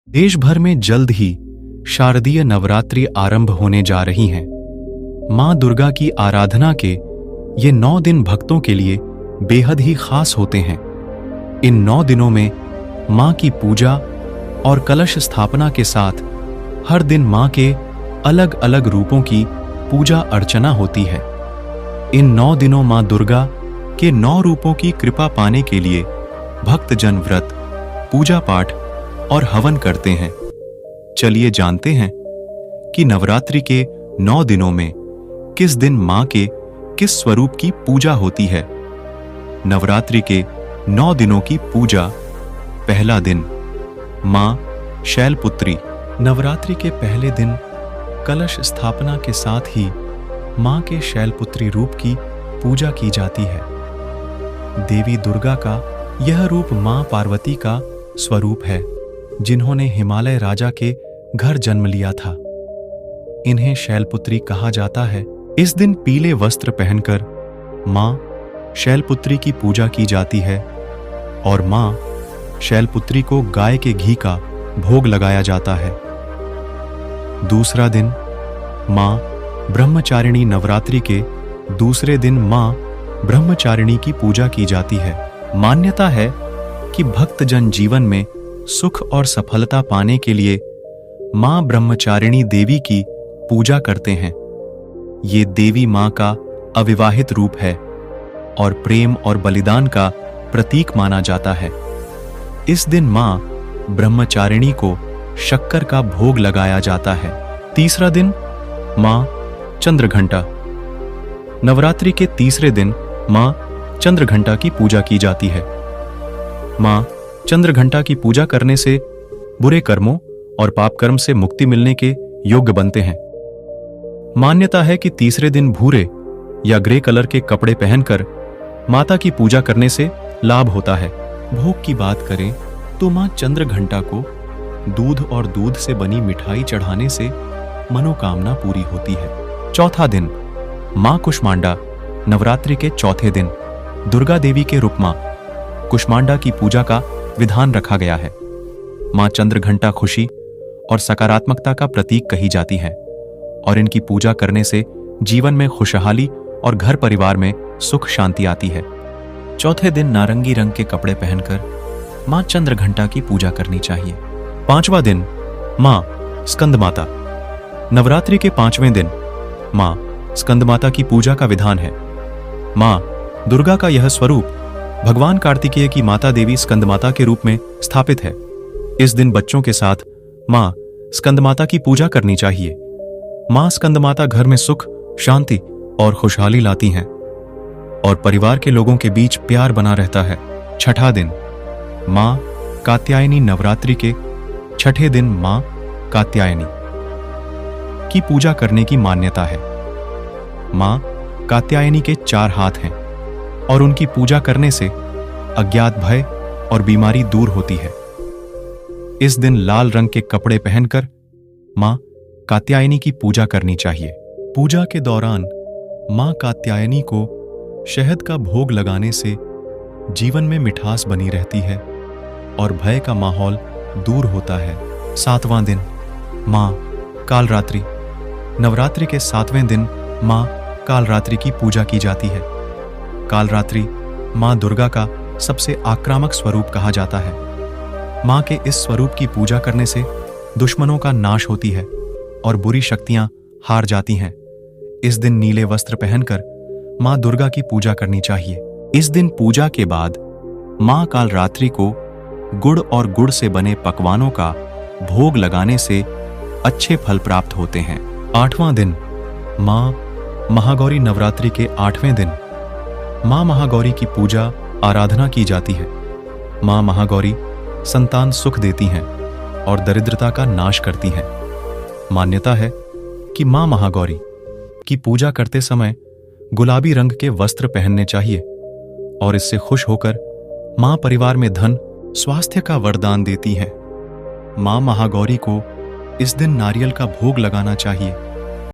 देश भर में जल्द ही शारदीय नवरात्रि आरंभ होने जा रही हैं। मां दुर्गा की आराधना के ये 9 दिन भक्तों के लिए बेहद ही खास होते हैं। इन 9 दिनों में मां की पूजा और कलश स्थापना के साथ हर दिन मां के अलग अलग रूपों की पूजा अर्चना होती है। इन 9 दिनों मां दुर्गा के 9 रूपों की कृपा पाने के लिए भक्तजन व्रत, पूजा पाठ और हवन करते हैं। चलिए जानते हैं कि नवरात्रि के 9 दिनों में किस दिन मां के किस स्वरूप की पूजा होती है। नवरात्रि के 9 दिनों की पूजा। पहला दिन, मां शैलपुत्री। नवरात्रि के पहले दिन कलश स्थापना के साथ ही मां के शैलपुत्री रूप की पूजा की जाती है। देवी दुर्गा का यह रूप मां पार्वती का स्वरूप है, जिन्होंने हिमालय राजा के घर जन्म लिया था। इन्हें शैलपुत्री कहा जाता है। इस दिन पीले वस्त्र पहनकर मां शैलपुत्री की पूजा की जाती है और मां शैलपुत्री को गाय के घी का भोग लगाया जाता है। दूसरा दिन, मां ब्रह्मचारिणी। नवरात्रि के दूसरे दिन मां ब्रह्मचारिणी की पूजा की जाती है। मान्यता है कि भक्तजन जीवन में सुख और सफलता पाने के लिए मां ब्रह्मचारिणी देवी की पूजा करते हैं। ये देवी मां का अविवाहित रूप है और प्रेम और बलिदान का प्रतीक माना जाता है। इस दिन मां ब्रह्मचारिणी को शक्कर का भोग लगाया जाता है। तीसरा दिन, मां चंद्रघंटा। नवरात्रि के तीसरे दिन मां चंद्रघंटा की पूजा की जाती है। मां चंद्रघंटा की पूजा करने से बुरे कर्मों और पाप कर्म से मुक्ति मिलने के योग्य बनते हैं। मान्यता है कि तीसरे दिन भूरे या ग्रे कलर के कपड़े पहनकर माता की पूजा करने से लाभ होता है। भोग की बात करें तो मां चंद्रघंटा को दूध और दूध से बनी मिठाई चढ़ाने से मनोकामना पूरी होती है। चौथा दिन, मां कुष्मांडा। नवरात्रि के चौथे दिन दुर्गा देवी के रूप मां कुष्मांडा की पूजा का विधान रखा गया है। मां चंद्रघंटा खुशी और सकारात्मकता का प्रतीक कही जाती है और इनकी पूजा करने से जीवन में खुशहाली और घर परिवार में सुख शांति आती है। चौथे दिन नारंगी रंग के कपड़े पहनकर मां चंद्रघंटा की पूजा करनी चाहिए। पांचवा दिन, मां स्कंदमाता। नवरात्रि के 5वें दिन मां स्कंदमाता की पूजा का विधान है। मां दुर्गा का यह स्वरूप भगवान कार्तिकेय की माता देवी स्कंदमाता के रूप में स्थापित है। इस दिन बच्चों के साथ मां स्कंदमाता की पूजा करनी चाहिए। मां स्कंदमाता घर में सुख, शांति और खुशहाली लाती हैं और परिवार के लोगों के बीच प्यार बना रहता है। छठा दिन, मां कात्यायनी। नवरात्रि के छठे दिन मां कात्यायनी की पूजा करने की मान्यता है। मां कात्यायनी के 4 हाथ हैं और उनकी पूजा करने से अज्ञात भय और बीमारी दूर होती है। इस दिन लाल रंग के कपड़े पहनकर मां कात्यायनी की पूजा करनी चाहिए। पूजा के दौरान मां कात्यायनी को शहद का भोग लगाने से जीवन में मिठास बनी रहती है और भय का माहौल दूर होता है। 7वां दिन, मां कालरात्रि। नवरात्रि के 7वें दिन मां कालरात्रि की पूजा की जाती है। कालरात्रि मां दुर्गा का सबसे आक्रामक स्वरूप कहा जाता है। मां के इस स्वरूप की पूजा करने से दुश्मनों का नाश होती है और बुरी शक्तियां हार जाती हैं। इस दिन नीले वस्त्र पहनकर मां दुर्गा की पूजा करनी चाहिए। इस दिन पूजा के बाद मां कालरात्रि को गुड़ और गुड़ से बने पकवानों का भोग लगाने से अच्छे फल प्राप्त होते हैं। 8वां दिन, मां महागौरी। नवरात्रि के 8वें दिन मां महागौरी की पूजा आराधना की जाती है। मां महागौरी संतान सुख देती हैं और दरिद्रता का नाश करती हैं। मान्यता है कि मां महागौरी की पूजा करते समय गुलाबी रंग के वस्त्र पहनने चाहिए और इससे खुश होकर मां परिवार में धन, स्वास्थ्य का वरदान देती हैं। मां महागौरी को इस दिन नारियल का भोग लगाना चाहिए